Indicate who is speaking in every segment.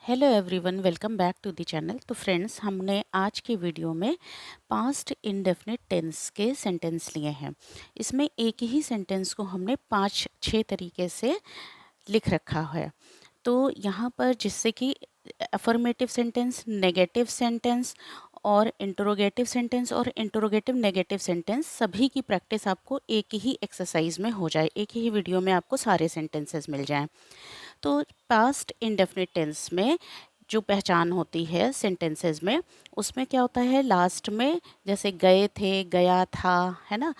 Speaker 1: Hello everyone, welcome back to the channel. तो friends, हमने आज के वीडियो में पास्ट इंडेफिनिट टेंस के सेंटेंस लिए हैं। इसमें एक ही सेंटेंस को हमने 5-6 तरीके से लिख रखा है। तो यहाँ पर जिससे कि अफर्मेटिव सेंटेंस, नेगेटिव सेंटेंस और इंटरोगेटिव नेगेटिव सेंटेंस सभी की प्रैक्टिस आपको एक ही एक्सरसाइज में हो जाए, एक ही वीडियो में आपको सारे सेंटेंसेस मिल जाएं। तो पास्ट इंडेफिनिट टेंस में जो पहचान होती है सेंटेंसेस में, उसमें क्या होता है, लास्ट में जैसे गए थे, गया था, है ना,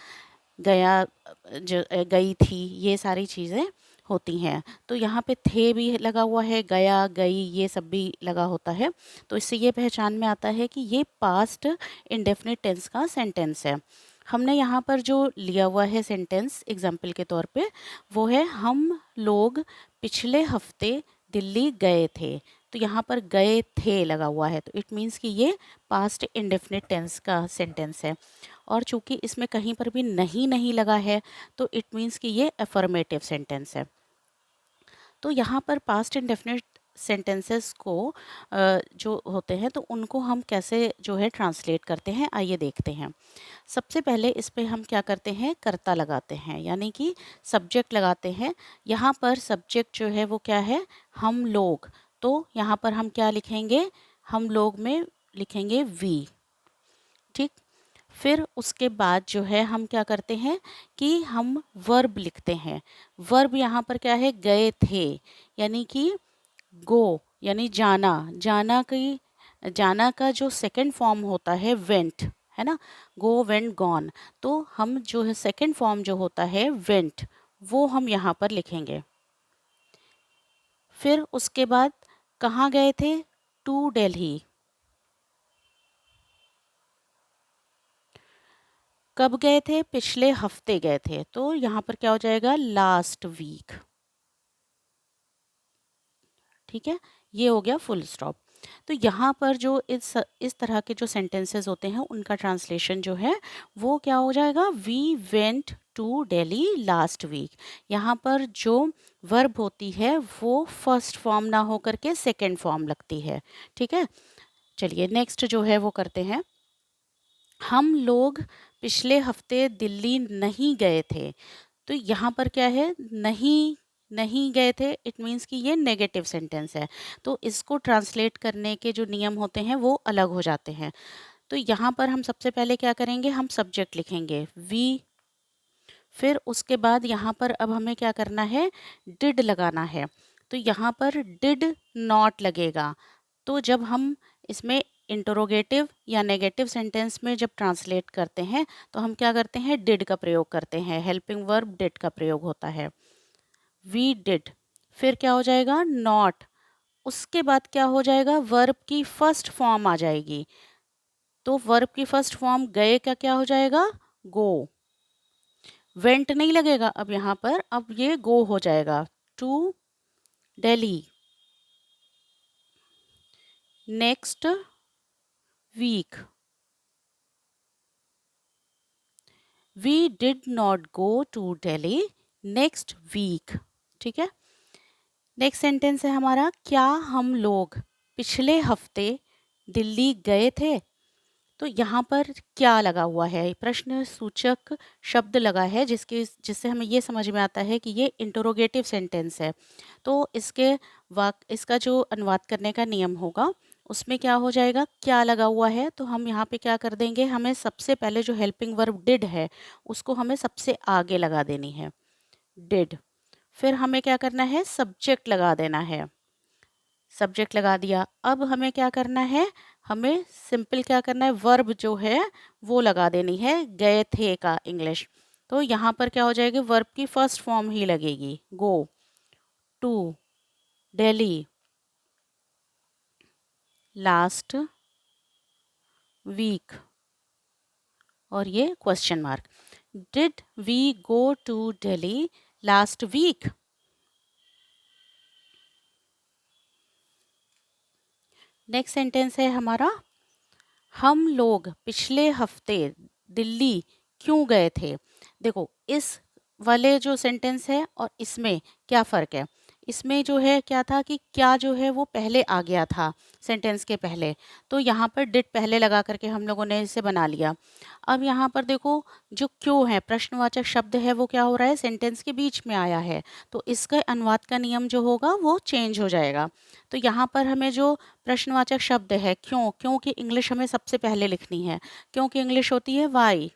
Speaker 1: गया, गई थी, ये सारी चीज़ें होती हैं। तो यहाँ पे थे भी लगा हुआ है, गया, गई, ये सब भी लगा होता है। तो इससे ये पहचान में आता है कि ये पास्ट इंडेफिनिट टेंस का सेंटेंस है। हमने यहाँ पर जो लिया हुआ है सेंटेंस एग्जाम्पल के तौर पे, वो है हम लोग पिछले हफ्ते दिल्ली गए थे। तो यहाँ पर गए थे लगा हुआ है, तो इट मीन्स कि ये पास्ट इंडेफिनिट टेंस का सेंटेंस है। और चूंकि इसमें कहीं पर भी नहीं नहीं लगा है, तो इट मीन्स कि ये अफर्मेटिव सेंटेंस है। तो यहाँ पर पास्ट इंडेफिनिट सेंटेंसेस को जो होते हैं, तो उनको हम कैसे जो है ट्रांसलेट करते हैं, आइए देखते हैं। सबसे पहले इस पे हम क्या करते हैं, कर्ता लगाते हैं, यानी कि सब्जेक्ट लगाते हैं। यहाँ पर सब्जेक्ट जो है वो क्या है, हम लोग। तो यहाँ पर हम क्या लिखेंगे, हम लोग में लिखेंगे वी। ठीक। फिर उसके बाद जो है हम क्या करते हैं कि हम वर्ब लिखते हैं। वर्ब यहाँ पर क्या है, गए थे, यानी कि गो, यानी जाना। जाना का जो सेकंड फॉर्म होता है वेंट, है ना, गो, वेंट, गॉन। तो हम जो है सेकंड फॉर्म जो होता है वेंट, वो हम यहाँ पर लिखेंगे। फिर उसके बाद कहाँ गए थे, टू दिल्ली। कब गए थे, पिछले हफ्ते गए थे, तो यहाँ पर क्या हो जाएगा, लास्ट वीक। ठीक है, ये हो गया फुल स्टॉप। तो यहाँ पर जो इस तरह के जो सेंटेंसेस होते हैं, उनका ट्रांसलेशन जो है वो क्या हो जाएगा, we went to Delhi last week. यहाँ पर जो वर्ब होती है वो फर्स्ट फॉर्म ना होकर के सेकेंड फॉर्म लगती है। ठीक है, चलिए नेक्स्ट जो है वो करते हैं। हम लोग पिछले हफ्ते दिल्ली नहीं गए थे। तो यहाँ पर क्या है, नहीं नहीं गए थे, इट मीन्स कि ये नेगेटिव सेंटेंस है। तो इसको ट्रांसलेट करने के जो नियम होते हैं वो अलग हो जाते हैं। तो यहाँ पर हम सबसे पहले क्या करेंगे, हम सब्जेक्ट लिखेंगे वी। फिर उसके बाद यहाँ पर अब हमें क्या करना है, डिड लगाना है। तो यहाँ पर डिड नॉट लगेगा। तो जब हम इसमें इंटरोगेटिव या नेगेटिव सेंटेंस में जब ट्रांसलेट करते हैं, तो हम क्या करते हैं, डिड का प्रयोग करते हैं, हेल्पिंग वर्ब डिड का प्रयोग होता है, वी डिड। फिर क्या हो जाएगा, नॉट। उसके बाद क्या हो जाएगा, वर्ब की फर्स्ट फॉर्म आ जाएगी। तो वर्ब की फर्स्ट फॉर्म गए का क्या हो जाएगा, गो। वेंट नहीं लगेगा अब यहाँ पर, अब ये गो हो जाएगा, to Delhi next week. We did not go to Delhi next week. ठीक है, नेक्स्ट सेंटेंस है हमारा, क्या हम लोग पिछले हफ्ते दिल्ली गए थे। तो यहाँ पर क्या लगा हुआ है, प्रश्न सूचक शब्द लगा है, जिससे हमें ये समझ में आता है कि ये इंटरोगेटिव सेंटेंस है। तो इसका जो अनुवाद करने का नियम होगा, उसमें क्या हो जाएगा, क्या लगा हुआ है, तो हम यहाँ पे क्या कर देंगे, हमें सबसे पहले जो हेल्पिंग वर्ब डिड है उसको हमें सबसे आगे लगा देनी है, डिड। फिर हमें क्या करना है, सब्जेक्ट लगा देना है, सब्जेक्ट लगा दिया। अब हमें क्या करना है, हमें सिंपल क्या करना है, वर्ब जो है वो लगा देनी है, गए थे का इंग्लिश। तो यहाँ पर क्या हो जाएगी, वर्ब की फर्स्ट फॉर्म ही लगेगी, go to Delhi last week, और ये question mark, did we go to Delhi last week. Next sentence है हमारा, हम लोग पिछले हफ्ते दिल्ली क्यों गए थे। देखो, इस वाले जो सेंटेंस है और इसमें क्या फ़र्क है, इसमें जो है क्या था कि क्या जो है वो पहले आ गया था सेंटेंस के पहले, तो यहाँ पर डिड पहले लगा करके हम लोगों ने इसे बना लिया। अब यहाँ पर देखो जो क्यों है, प्रश्नवाचक शब्द है, वो क्या हो रहा है, सेंटेंस के बीच में आया है, तो इसका अनुवाद का नियम जो होगा वो चेंज हो जाएगा। तो यहाँ पर हमें जो प्रश्नवाचक शब्द है क्यों, क्यों की इंग्लिश हमें सबसे पहले लिखनी है, क्यों की इंग्लिश होती है वाई।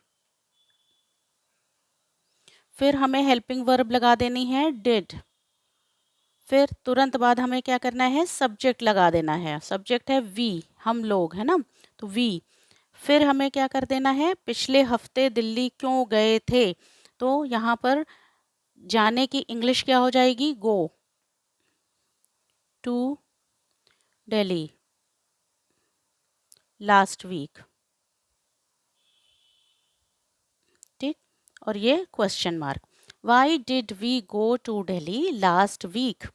Speaker 1: फिर हमें हेल्पिंग वर्ब लगा देनी है डिड। फिर तुरंत बाद हमें क्या करना है, सब्जेक्ट लगा देना है, सब्जेक्ट है वी, हम लोग, है ना, तो वी। फिर हमें क्या कर देना है, पिछले हफ्ते दिल्ली क्यों गए थे, तो यहाँ पर जाने की इंग्लिश क्या हो जाएगी, go to Delhi last week. ठीक, और ये question mark, why did we go to Delhi last week.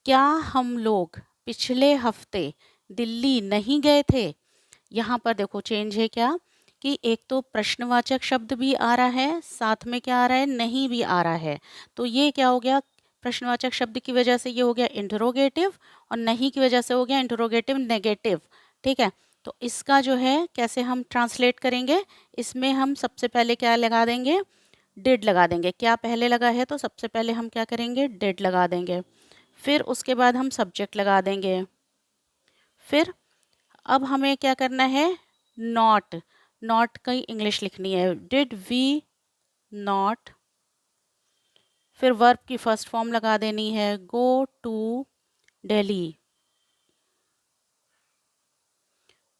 Speaker 1: क्या हम लोग पिछले हफ्ते दिल्ली नहीं गए थे। यहाँ पर देखो चेंज है क्या, कि एक तो प्रश्नवाचक शब्द भी आ रहा है, साथ में क्या आ रहा है, नहीं भी आ रहा है। तो ये क्या हो गया, प्रश्नवाचक शब्द की वजह से ये हो गया इंटरोगेटिव, और नहीं की वजह से हो गया इंटरोगेटिव नेगेटिव। ठीक है, तो इसका जो है कैसे हम ट्रांसलेट करेंगे, इसमें हम सबसे पहले क्या लगा देंगे, डिड लगा देंगे। क्या पहले लगा है, तो सबसे पहले हम क्या करेंगे, डिड लगा देंगे। फिर उसके बाद हम सब्जेक्ट लगा देंगे। फिर अब हमें क्या करना है, नॉट, नॉट की इंग्लिश लिखनी है, डिड वी नॉट। फिर वर्ब की फर्स्ट फॉर्म लगा देनी है, go to Delhi,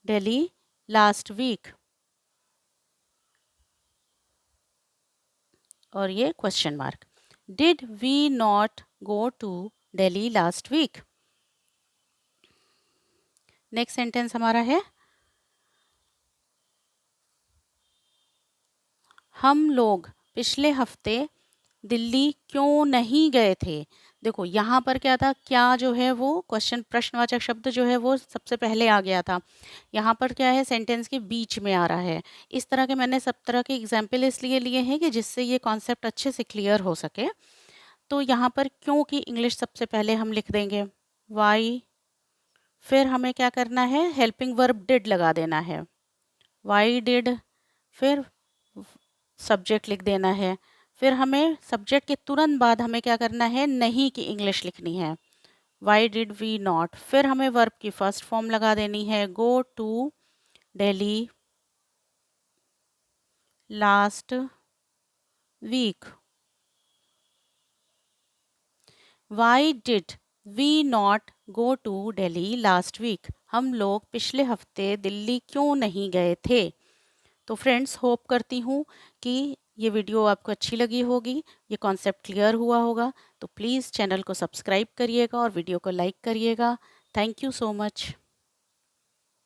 Speaker 1: Delhi last week, और ये question mark, did we not go to Delhi last week. Next sentence हमारा है, हम लोग पिछले हफ्ते दिल्ली क्यों नहीं गए थे। देखो यहाँ पर क्या था, क्या जो है वो क्वेश्चन प्रश्नवाचक शब्द जो है वो सबसे पहले आ गया था। यहाँ पर क्या है, सेंटेंस के बीच में आ रहा है। इस तरह के मैंने सब तरह के एग्जाम्पल इसलिए लिए हैं कि जिससे ये कॉन्सेप्ट अच्छे से क्लियर हो सके। तो यहाँ पर क्यों की इंग्लिश सबसे पहले हम लिख देंगे वाई। फिर हमें क्या करना है, हेल्पिंग वर्ब डिड लगा देना है, वाई डिड। फिर सब्जेक्ट लिख देना है। फिर हमें सब्जेक्ट के तुरंत बाद हमें क्या करना है, नहीं की इंग्लिश लिखनी है, वाई डिड वी नॉट। फिर हमें वर्ब की फर्स्ट फॉर्म लगा देनी है, go to Delhi last week. Why did we not go to Delhi last week, हम लोग पिछले हफ्ते दिल्ली क्यों नहीं गए थे। तो फ्रेंड्स, होप करती हूँ कि ये वीडियो आपको अच्छी लगी होगी, ये कॉन्सेप्ट क्लियर हुआ होगा। तो प्लीज़ चैनल को सब्सक्राइब करिएगा और वीडियो को लाइक करिएगा। Thank you so much.